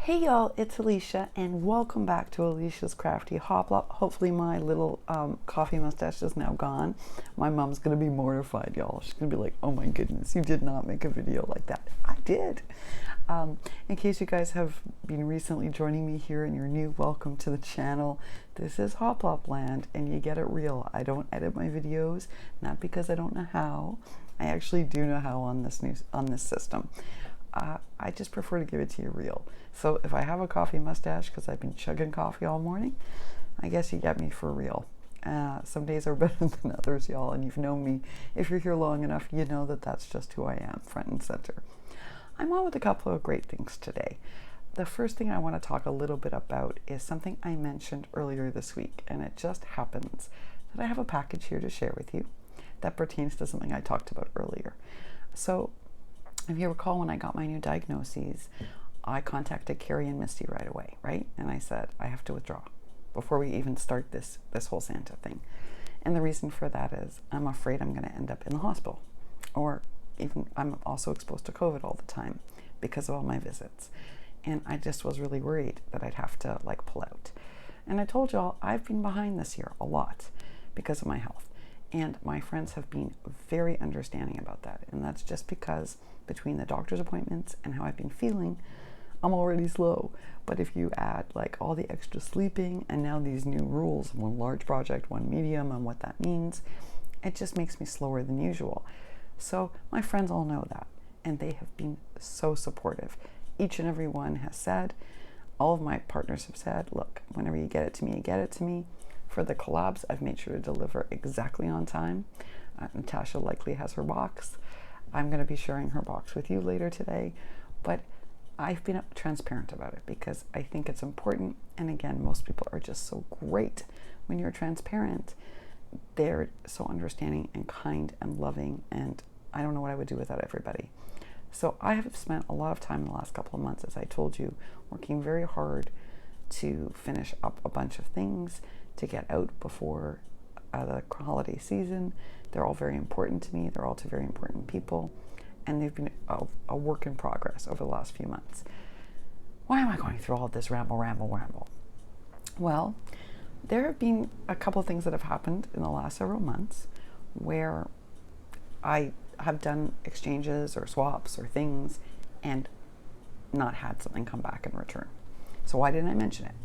Hey y'all, it's Alicia and welcome back to Alicia's Crafty Hoplop. Hopefully my little coffee mustache is now gone. My mom's gonna be mortified, y'all. She's gonna be like, oh my goodness, you did not make a video like that. I did. In case you guys have been recently joining me here and you're new, welcome to the channel. This is Hoplop Land and you get it real. I don't edit my videos, not because I don't know how. I actually do know how on this system. I just prefer to give it to you real. So if I have a coffee mustache because I've been chugging coffee all morning, I guess you get me for real. Some days are better than others, y'all, and you've known me. If you're here long enough, you know that that's just who I am, front and center. I'm on with a couple of great things today. The first thing I want to talk a little bit about is something I mentioned earlier this week, and it just happens that I have a package here to share with you that pertains to something I talked about earlier. So if you recall, when I got my new diagnoses, I contacted Carrie and Misty right away, right? And I said, I have to withdraw before we even start this whole Santa thing. And the reason for that is I'm afraid I'm going to end up in the hospital, or even I'm also exposed to COVID all the time because of all my visits. And I just was really worried that I'd have to pull out. And I told y'all I've been behind this year a lot because of my health. And my friends have been very understanding about that. And that's just because between the doctor's appointments and how I've been feeling, I'm already slow. But if you add all the extra sleeping and now these new rules, one large project, one medium, and what that means, it just makes me slower than usual. So my friends all know that. And they have been so supportive. Each and every one has said, all of my partners have said, look, whenever you get it to me, you get it to me. For the collabs, I've made sure to deliver exactly on time. Natasha likely has her box. I'm going to be sharing her box with you later today. But I've been transparent about it because I think it's important. And again, most people are just so great. When you're transparent, they're so understanding and kind and loving. And I don't know what I would do without everybody. So I have spent a lot of time in the last couple of months, as I told you, working very hard to finish up a bunch of things to get out before the holiday season. They're all very important to me. They're all to very important people. And they've been a work in progress over the last few months. Why am I going through all this ramble? Well, there have been a couple of things that have happened in the last several months where I have done exchanges or swaps or things and not had something come back in return. So why didn't I mention it?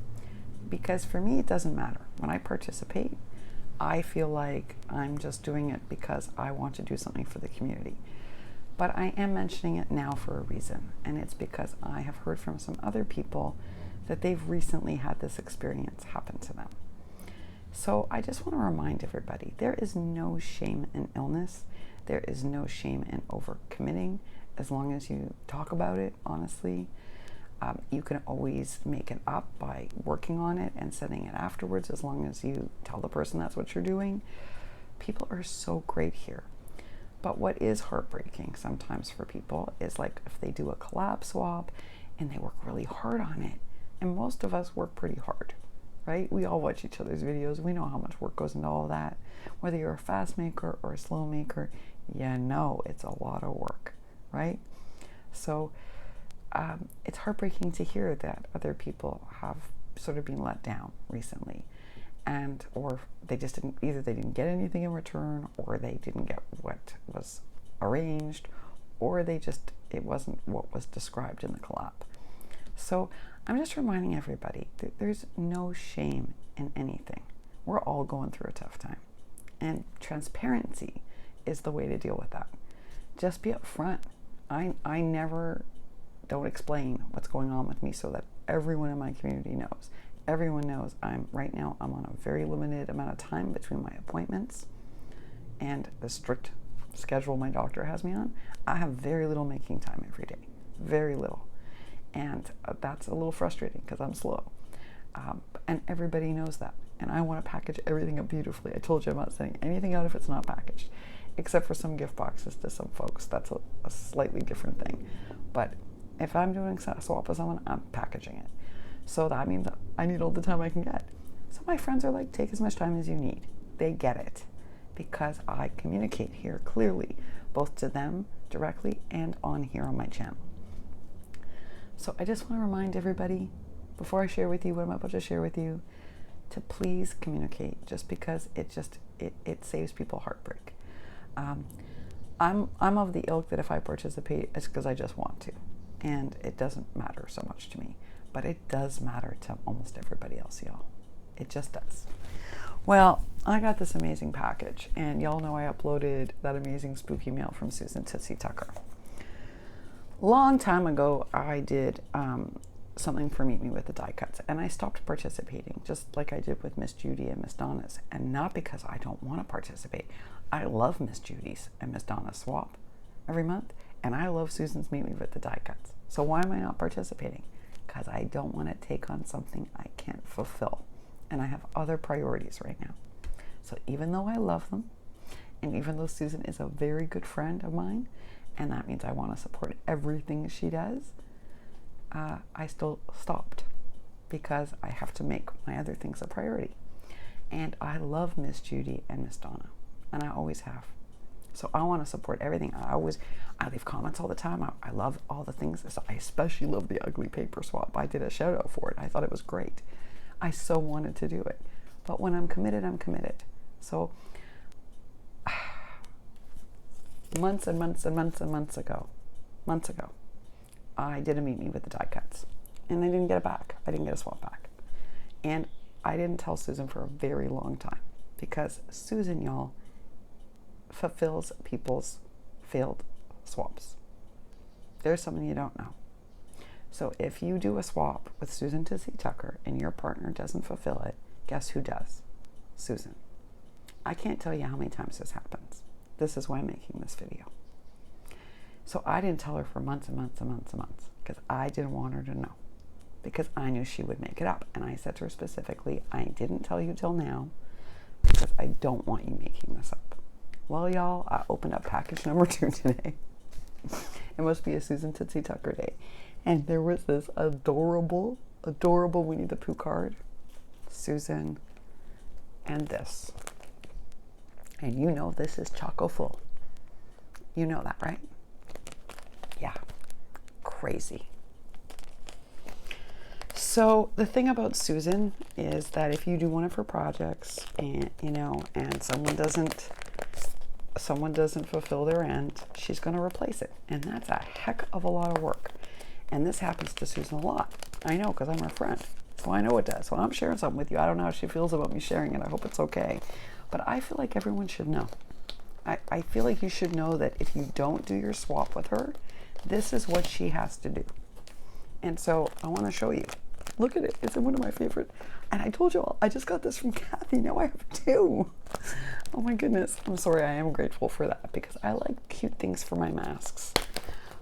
Because for me, it doesn't matter. When I participate, I feel like I'm just doing it because I want to do something for the community. But I am mentioning it now for a reason, and it's because I have heard from some other people that they've recently had this experience happen to them. So I just want to remind everybody, there is no shame in illness. There is no shame in overcommitting, as long as you talk about it honestly. You can always make it up by working on it and sending it afterwards, as long as you tell the person that's what you're doing. People are so great here. But what is heartbreaking sometimes for people is if they do a collab swap and they work really hard on it, and most of us work pretty hard, right? We all watch each other's videos. We know how much work goes into all of that. Whether you're a fast maker or a slow maker, you know it's a lot of work, right? So it's heartbreaking to hear that other people have sort of been let down recently, or they just didn't, either they didn't get anything in return, or they didn't get what was arranged, or it wasn't what was described in the collab. So I'm just reminding everybody that there's no shame in anything. We're all going through a tough time, and transparency is the way to deal with that. Just be upfront. I never don't explain what's going on with me so that everyone in my community knows. Everyone knows right now I'm on a very limited amount of time between my appointments and the strict schedule my doctor has me on. I have very little making time every day, very little. And that's a little frustrating because I'm slow. And everybody knows that. And I want to package everything up beautifully. I told you I'm not sending anything out if it's not packaged, except for some gift boxes to some folks. That's a slightly different thing. But if I'm doing a swap with someone, I'm packaging it. So that means I need all the time I can get. So my friends are like, take as much time as you need. They get it because I communicate here clearly, both to them directly and on here on my channel. So I just want to remind everybody, before I share with you what I'm about to share with you, to please communicate, just because it saves people heartbreak. I'm of the ilk that if I participate, it's because I just want to, and it doesn't matter so much to me, but it does matter to almost everybody else, y'all. It just does. Well, I got this amazing package, and y'all know I uploaded that amazing spooky mail from Susan Tootsie Tucker. Long time ago, I did something for Meet Me with the Die Cuts, and I stopped participating, just like I did with Miss Judy and Miss Donna's, and not because I don't want to participate. I love Miss Judy's and Miss Donna's swap every month, and I love Susan's Meet Me with the Die Cuts. So why am I not participating? Because I don't want to take on something I can't fulfill, and I have other priorities right now. So even though I love them, and even though Susan is a very good friend of mine, and that means I want to support everything she does, I still stopped because I have to make my other things a priority. And I love Miss Judy and Miss Donna, and I always have. So I want to support everything. I leave comments all the time. I love all the things. So I especially love the ugly paper swap. I did a shout out for it. I thought it was great. I so wanted to do it. But when I'm committed, I'm committed. So months and months and months and months ago, I did a Meet Me with the Die Cuts, and I didn't get it back. I didn't get a swap back. And I didn't tell Susan for a very long time, because Susan, y'all, fulfills people's failed swaps. There's something you don't know. So if you do a swap with Susan Tootsie Tucker and your partner doesn't fulfill it, guess who does? Susan. I can't tell you how many times this happens. This is why I'm making this video. So I didn't tell her for months and months and months and months, because I didn't want her to know, because I knew she would make it up. And I said to her specifically, I didn't tell you till now because I don't want you making this up. Well, y'all, I opened up package number 2 today. It must be a Susan Tootsie Tucker day. And there was this adorable Winnie the Pooh card, Susan, and this. And you know this is choco full. You know that, right? Yeah, crazy. So the thing about Susan is that if you do one of her projects and someone doesn't fulfill their end, she's going to replace it. And that's a heck of a lot of work. And this happens to Susan a lot. I know, because I'm her friend. So I know it does. So I'm sharing something with you. I don't know how she feels about me sharing it. I hope it's okay. But I feel like everyone should know. I feel like you should know that if you don't do your swap with her, this is what she has to do. And so I want to show you. Look at it. It's one of my favorite. And I told you all, I just got this from Kathy. Now I have 2. Oh my goodness. I'm sorry. I am grateful for that, because I like cute things for my masks.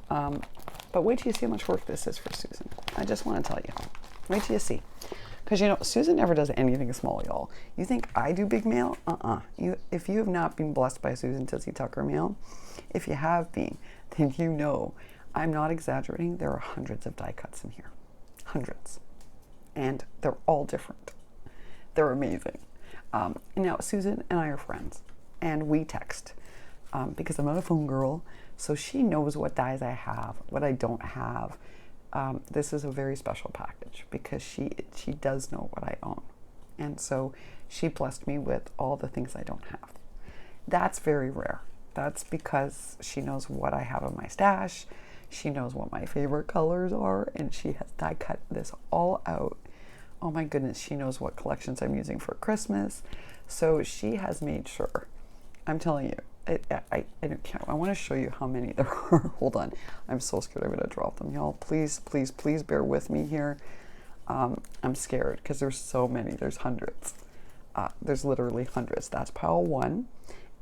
But wait till you see how much work this is for Susan. I just want to tell you. Wait till you see. Because, Susan never does anything small, y'all. You think I do big mail? If you have not been blessed by Susan Tootsie Tucker mail, if you have been, then you know I'm not exaggerating. There are hundreds of die cuts in here. Hundreds. And they're all different. They're amazing. Now, Susan and I are friends, and we text because I'm not a phone girl, so she knows what dies I have, what I don't have. This is a very special package because she does know what I own. And so she blessed me with all the things I don't have. That's very rare. That's because she knows what I have in my stash. She knows what my favorite colors are, and she has die cut this all out. Oh my goodness, she knows what collections I'm using for Christmas. So she has made sure. I'm telling you, I want to show you how many there are. Hold on. I'm so scared I'm going to drop them, y'all. Please, please, please bear with me here. I'm scared because there's so many. There's hundreds. There's literally hundreds. That's pile 1.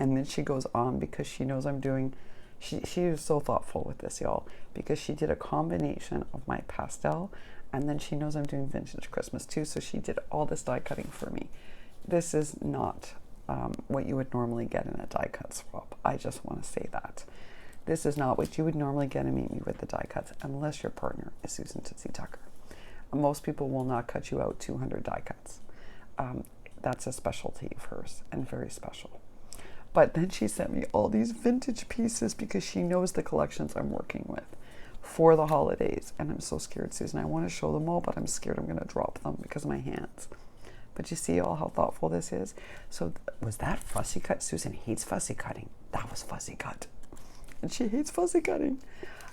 And then she goes on because she knows I'm doing... She is so thoughtful with this, y'all, because she did a combination of my pastel, and then she knows I'm doing vintage Christmas too, so she did all this die cutting for me. This is not what you would normally get in a die cut swap. I just want to say that. This is not what you would normally get in Meet Me with the die cuts unless your partner is Susan Tootsie Tucker. Most people will not cut you out 200 die cuts. That's a specialty of hers and very special. But then she sent me all these vintage pieces because she knows the collections I'm working with. for the holidays. And I'm so scared, Susan. I want to show them all, but I'm scared I'm going to drop them because of my hands. But you see all how thoughtful this is? So was that fussy cut? Susan hates fussy cutting. That was fussy cut. And she hates fussy cutting.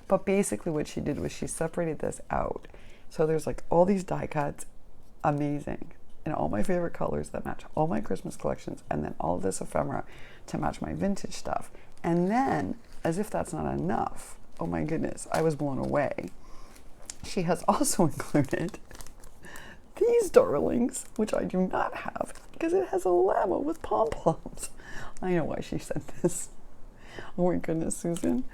But basically what she did was she separated this out. So there's like all these die cuts, amazing, in all my favorite colors that match all my Christmas collections, and then all this ephemera to match my vintage stuff. And then, as if that's not enough, oh my goodness, I was blown away. She has also included these darlings, which I do not have because it has a llama with pom-poms. I know why she sent this. Oh my goodness, Susan.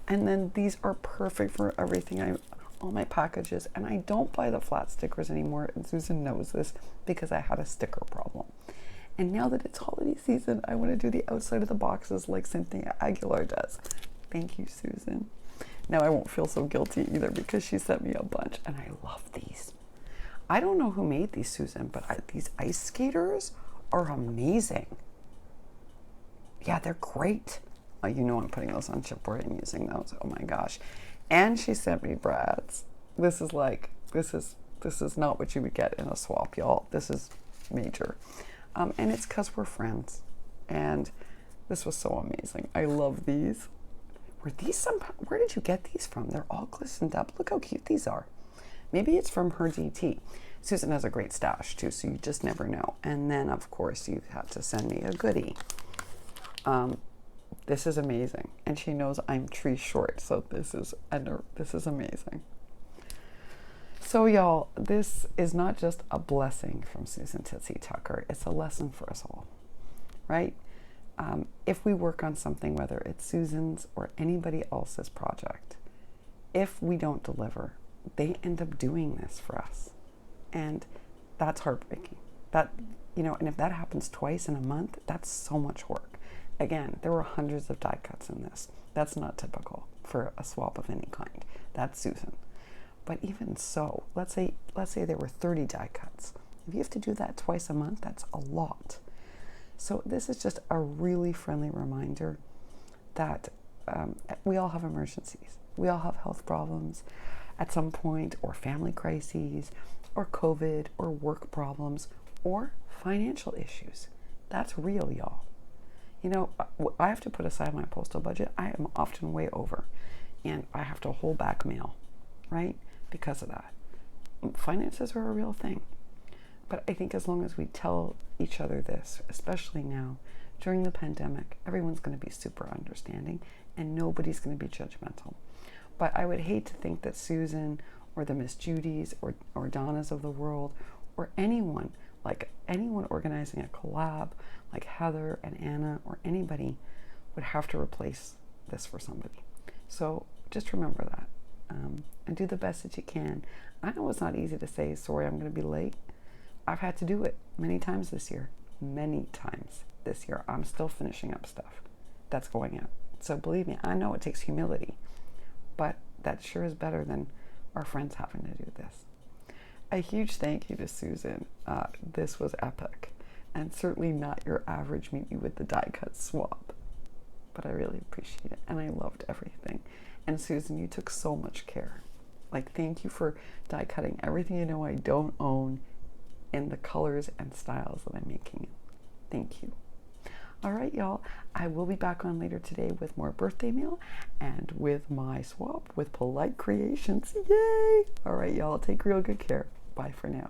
And then these are perfect for everything, all my packages. And I don't buy the flat stickers anymore. And Susan knows this because I had a sticker problem. And now that it's holiday season, I want to do the outside of the boxes like Cynthia Aguilar does. Thank you, Susan. Now I won't feel so guilty either because she sent me a bunch. And I love these. I don't know who made these, Susan, but these ice skaters are amazing. Yeah, they're great. You know I'm putting those on chipboard and using those. Oh my gosh. And she sent me brads. This is not what you would get in a swap, y'all. This is major. And it's because we're friends. And this was so amazing. I love these. Were these where did you get these from? They're all glistened up. Look how cute these are. Maybe it's from her DT. Susan has a great stash too, so you just never know. And then of course you have to send me a goodie. This is amazing. And she knows I'm tree short, so this is amazing. So y'all, this is not just a blessing from Susan Tootsie Tucker. It's a lesson for us all, right? If we work on something, whether it's Susan's or anybody else's project, if we don't deliver, they end up doing this for us. And that's heartbreaking. And if that happens twice in a month, that's so much work. Again, there were hundreds of die cuts in this. That's not typical for a swap of any kind. That's Susan. But even so, let's say there were 30 die cuts. If you have to do that twice a month, that's a lot. So this is just a really friendly reminder that we all have emergencies. We all have health problems at some point, or family crises, or COVID, or work problems, or financial issues. That's real, y'all. You know, I have to put aside my postal budget. I am often way over, and I have to hold back mail, right? Because of that. Finances are a real thing. But I think as long as we tell each other this, especially now, during the pandemic, everyone's going to be super understanding, and nobody's going to be judgmental. But I would hate to think that Susan or the Miss Judys or Donnas of the world or anyone organizing a collab like Heather and Anna or anybody would have to replace this for somebody. So just remember that and do the best that you can. I know it's not easy to say, sorry, I'm going to be late. I've had to do it many times this year. I'm still finishing up stuff that's going out. So believe me, I know it takes humility, but that sure is better than our friends having to do this. A huge thank you to Susan. This was epic, and certainly not your average meet you with the die cut swap, but I really appreciate it, and I loved everything. And Susan, you took so much care. Thank you for die cutting everything I don't own in the colors and styles that I'm making it. Thank you. All right, y'all, I will be back on later today with more birthday mail and with my swap with Polite Creations. Yay! All right, y'all, take real good care. Bye for now.